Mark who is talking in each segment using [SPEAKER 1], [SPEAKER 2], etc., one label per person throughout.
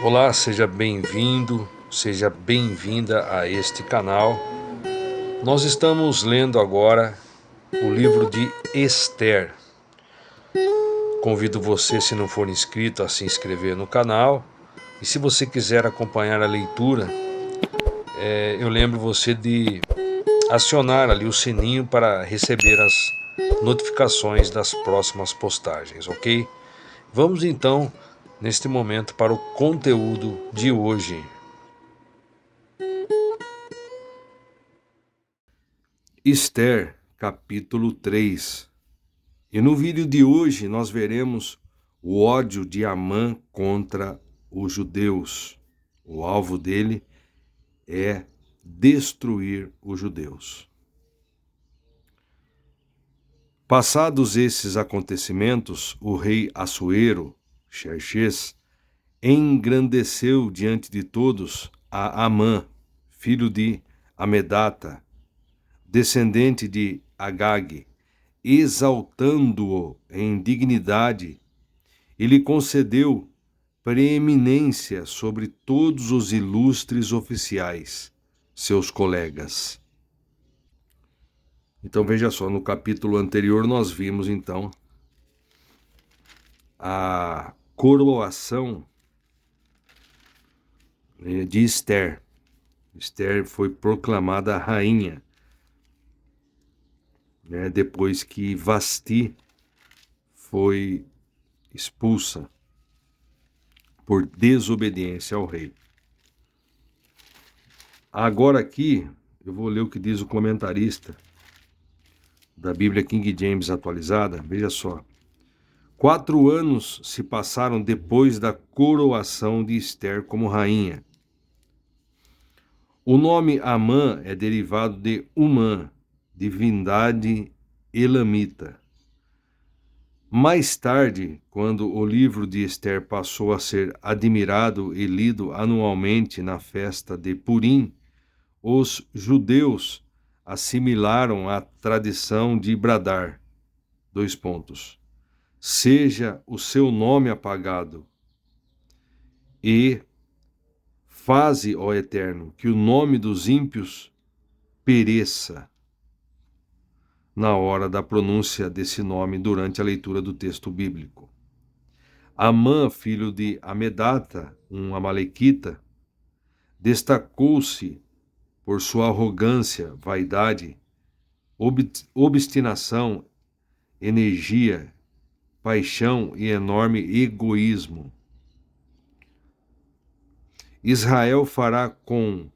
[SPEAKER 1] Olá, seja bem-vindo, seja bem-vinda a este canal. Nós estamos lendo agora o livro de Esther. Convido você, se não for inscrito, a se inscrever no canal. E se você quiser acompanhar a leitura, eu lembro você de acionar ali o sininho para receber as notificações das próximas postagens, ok? Vamos então, neste momento, para o conteúdo de hoje. Esther, capítulo 3. E no vídeo de hoje nós veremos o ódio de Amã contra os judeus. O alvo dele é destruir os judeus. Passados esses acontecimentos, o rei Assuero, Xerxes, engrandeceu diante de todos a Amã, filho de Amedata, descendente de Agag, exaltando-o em dignidade, e lhe concedeu preeminência sobre todos os ilustres oficiais, seus colegas. Então veja só, no capítulo anterior nós vimos então a coroação de Esther. Esther foi proclamada rainha, depois que Vasti foi expulsa por desobediência ao rei. Agora aqui eu vou ler o que diz o comentarista da Bíblia King James atualizada. Veja só. 4 anos se passaram depois da coroação de Esther como rainha. O nome Amã é derivado de Umã, divindade elamita. Mais tarde, quando o livro de Esther passou a ser admirado e lido anualmente na festa de Purim, os judeus assimilaram a tradição de bradar, : seja o seu nome apagado, e faze, ó Eterno, que o nome dos ímpios pereça, na hora da pronúncia desse nome durante a leitura do texto bíblico. Amã, filho de Amedata, um amalequita, destacou-se por sua arrogância, vaidade, obstinação, energia, paixão e enorme egoísmo. Israel fará com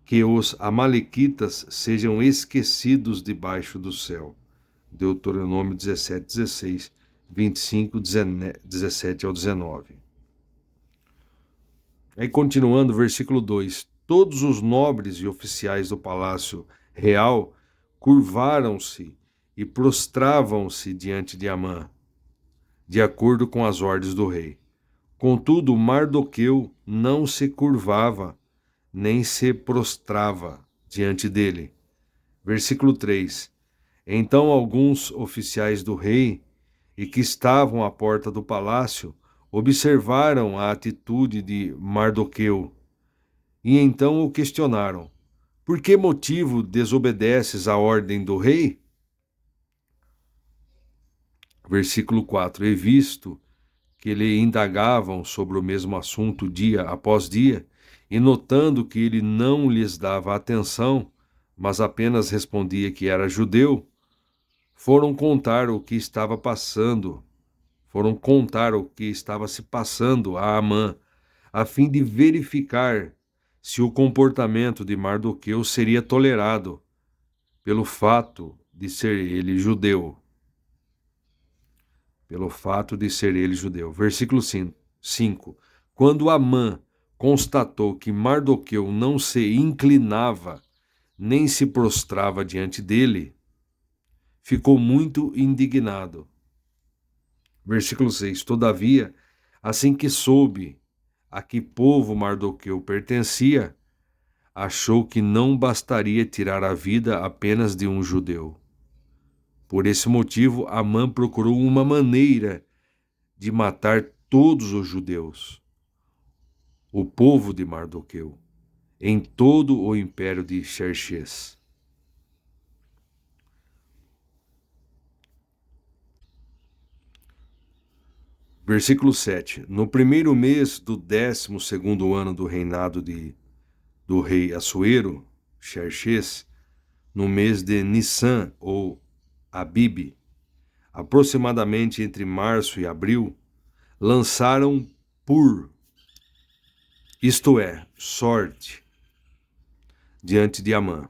[SPEAKER 1] que os amalequitas sejam esquecidos debaixo do céu. Deuteronômio 17, 16, 25, 17 ao 19. Aí continuando, versículo 2. Todos os nobres e oficiais do palácio real curvaram-se e prostravam-se diante de Amã, de acordo com as ordens do rei. Contudo, Mardoqueu não se curvava, nem se prostrava diante dele. Versículo 3. Então alguns oficiais do rei, e que estavam à porta do palácio, observaram a atitude de Mardoqueu, e então o questionaram: por que motivo desobedeces à ordem do rei? Versículo 4. E visto que lhe indagavam sobre o mesmo assunto dia após dia, e notando que ele não lhes dava atenção, mas apenas respondia que era judeu, foram contar o que estava se passando a Amã, a fim de verificar se o comportamento de Mardoqueu seria tolerado pelo fato de ser ele judeu. Versículo 5. Quando Amã constatou que Mardoqueu não se inclinava nem se prostrava diante dele, ficou muito indignado. Versículo 6. Todavia, assim que soube a que povo Mardoqueu pertencia, achou que não bastaria tirar a vida apenas de um judeu. Por esse motivo, Amã procurou uma maneira de matar todos os judeus. o povo de Mardoqueu, em todo o império de Xerxes. Versículo 7. No primeiro mês do 12º ano do reinado do rei Assuero, Xerxes, no mês de Nissan ou Abibe, aproximadamente entre março e abril, lançaram pur, isto é, sorte, diante de Amã,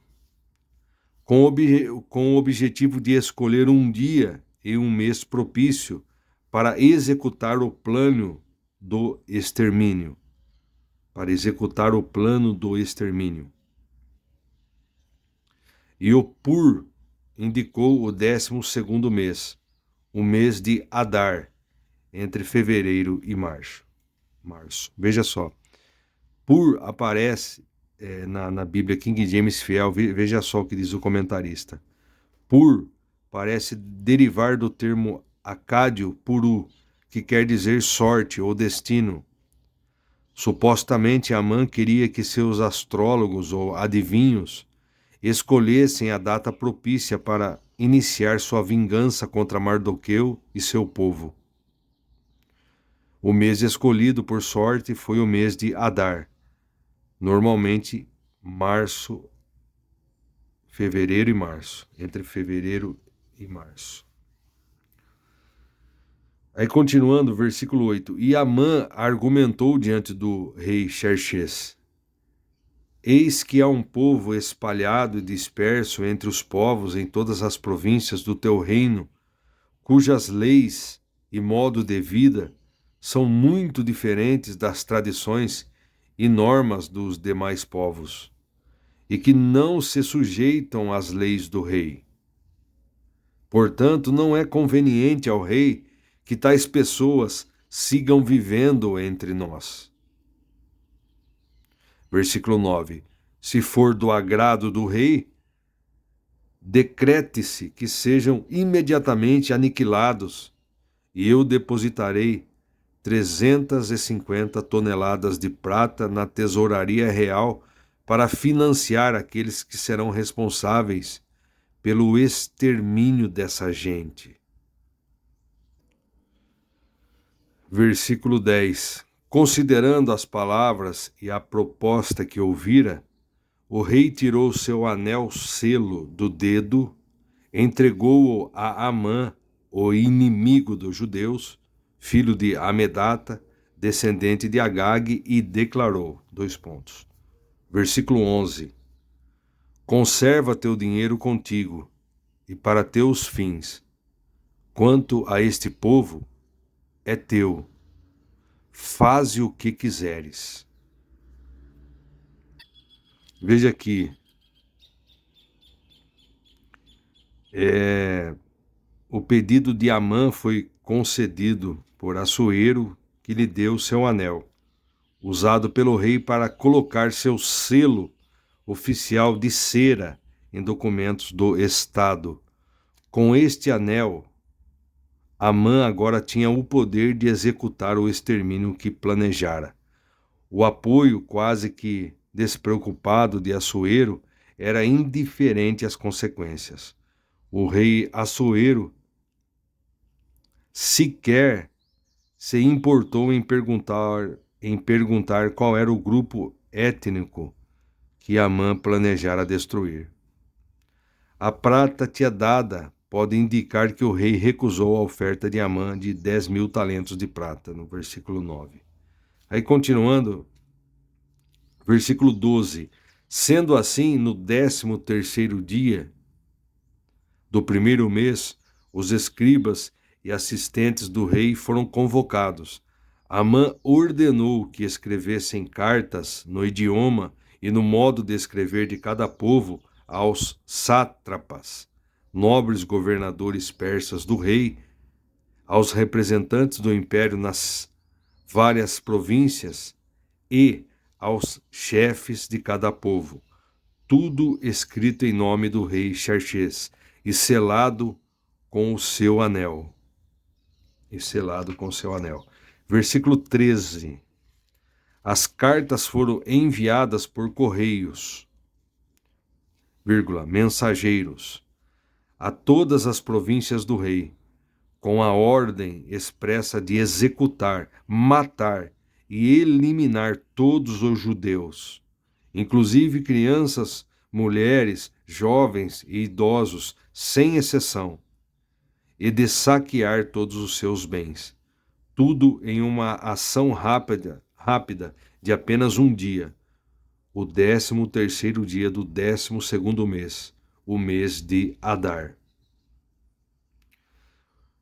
[SPEAKER 1] com o objetivo de escolher um dia e um mês propício para executar o plano do extermínio. E o Pur indicou o 12º mês, o mês de Adar, entre fevereiro e março. Veja só, Pur aparece na Bíblia King James Fiel, veja só o que diz o comentarista. Pur parece derivar do termo acádio puru, que quer dizer sorte ou destino. Supostamente Amã queria que seus astrólogos ou adivinhos escolhessem a data propícia para iniciar sua vingança contra Mardoqueu e seu povo. O mês escolhido por sorte foi o mês de Adar, normalmente fevereiro e março, entre fevereiro e março. Aí continuando, versículo 8. E Amã argumentou diante do rei Xerxes: Eis que há um povo espalhado e disperso entre os povos em todas as províncias do teu reino, cujas leis e modo de vida são muito diferentes das tradições e normas dos demais povos, e que não se sujeitam às leis do rei. Portanto, não é conveniente ao rei que tais pessoas sigam vivendo entre nós. Versículo 9. Se for do agrado do rei, decrete-se que sejam imediatamente aniquilados, e eu depositarei 350 toneladas de prata na tesouraria real para financiar aqueles que serão responsáveis pelo extermínio dessa gente. Versículo 10. Considerando as palavras e a proposta que ouvira, o rei tirou seu anel selo do dedo, entregou-o a Amã, o inimigo dos judeus, filho de Amedata, descendente de Agag, e declarou, Versículo 11. Conserva teu dinheiro contigo, e para teus fins. Quanto a este povo, é teu. Faze o que quiseres. Veja aqui, o pedido de Amã foi concedido por Assuero, que lhe deu seu anel, usado pelo rei para colocar seu selo oficial de cera em documentos do Estado. Com este anel, Amã agora tinha o poder de executar o extermínio que planejara. O apoio quase que despreocupado de Assuero era indiferente às consequências. O rei Assuero sequer se importou em perguntar qual era o grupo étnico que Amã planejara destruir. A prata dada pode indicar que o rei recusou a oferta de Amã de 10.000 talentos de prata, no versículo 9. Aí continuando, versículo 12. Sendo assim, no 13º dia do primeiro mês, os escribas e assistentes do rei foram convocados. Amã ordenou que escrevessem cartas no idioma e no modo de escrever de cada povo aos sátrapas, nobres governadores persas do rei, aos representantes do império nas várias províncias e aos chefes de cada povo, tudo escrito em nome do rei Xerxes e selado com o seu anel. Versículo 13. As cartas foram enviadas por correios, mensageiros, a todas as províncias do rei, com a ordem expressa de executar, matar e eliminar todos os judeus, inclusive crianças, mulheres, jovens e idosos, sem exceção, e de saquear todos os seus bens. Tudo em uma ação rápida de apenas um dia, o 13º dia do 12º mês, o mês de Adar.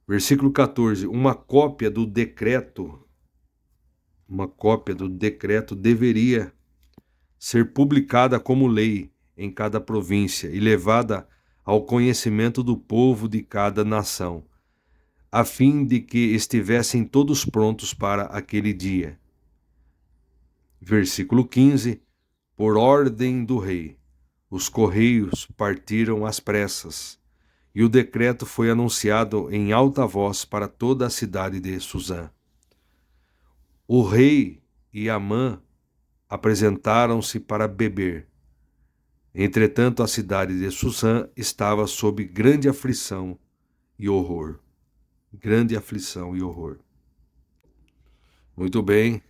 [SPEAKER 1] Versículo 14. Uma cópia do decreto deveria ser publicada como lei em cada província e levada ao conhecimento do povo de cada nação, a fim de que estivessem todos prontos para aquele dia. Versículo 15. Por ordem do rei, os correios partiram às pressas, e o decreto foi anunciado em alta voz para toda a cidade de Suzã. O rei e Amã apresentaram-se para beber. Entretanto, a cidade de Suzã estava sob grande aflição e horror. Grande aflição e horror. Muito bem.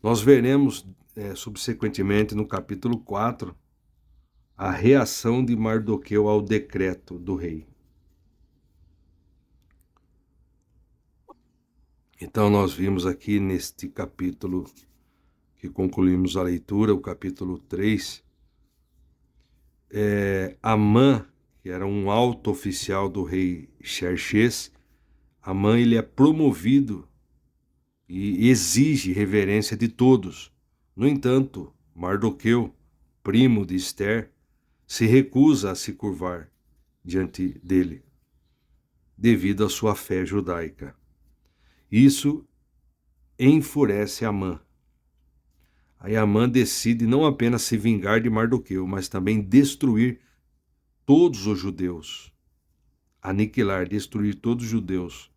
[SPEAKER 1] Nós veremos subsequentemente no capítulo 4 a reação de Mardoqueu ao decreto do rei. Então nós vimos aqui neste capítulo que concluímos a leitura, o capítulo 3, Amã, que era um alto oficial do rei Xerxes, Amã ele é promovido e exige reverência de todos. No entanto, Mardoqueu, primo de Ester, se recusa a se curvar diante dele, devido à sua fé judaica. Isso enfurece Amã. Aí Amã decide não apenas se vingar de Mardoqueu, mas também destruir todos os judeus. Aniquilar, destruir todos os judeus.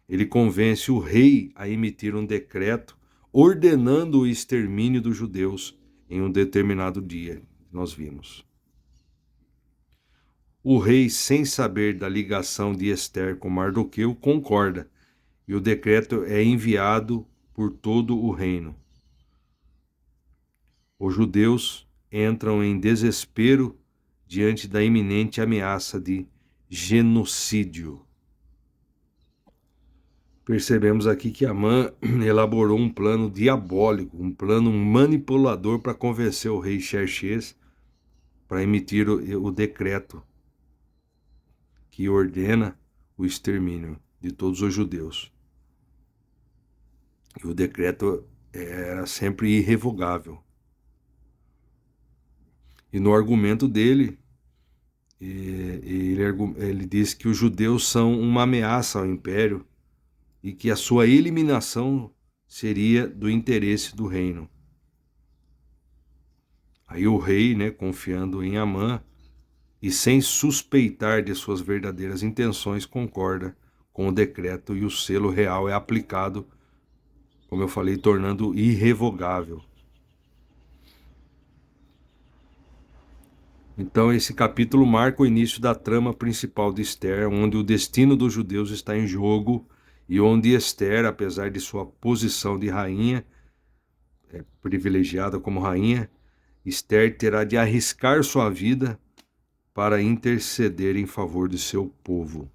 [SPEAKER 1] Ele convence o rei a emitir um decreto ordenando o extermínio dos judeus em um determinado dia. Nós vimos. O rei, sem saber da ligação de Ester com Mardoqueu, concorda, e o decreto é enviado por todo o reino. Os judeus entram em desespero diante da iminente ameaça de genocídio. Percebemos aqui que Amã elaborou um plano diabólico, um plano manipulador para convencer o rei Xerxes para emitir o decreto que ordena o extermínio de todos os judeus. E o decreto era sempre irrevogável. E no argumento dele, ele diz que os judeus são uma ameaça ao império e que a sua eliminação seria do interesse do reino. Aí o rei, confiando em Amã e sem suspeitar de suas verdadeiras intenções, concorda com o decreto e o selo real é aplicado, como eu falei, tornando irrevogável. Então esse capítulo marca o início da trama principal de Ester, onde o destino dos judeus está em jogo e onde Ester, apesar de sua posição de rainha, privilegiada como rainha, Ester terá de arriscar sua vida para interceder em favor de seu povo.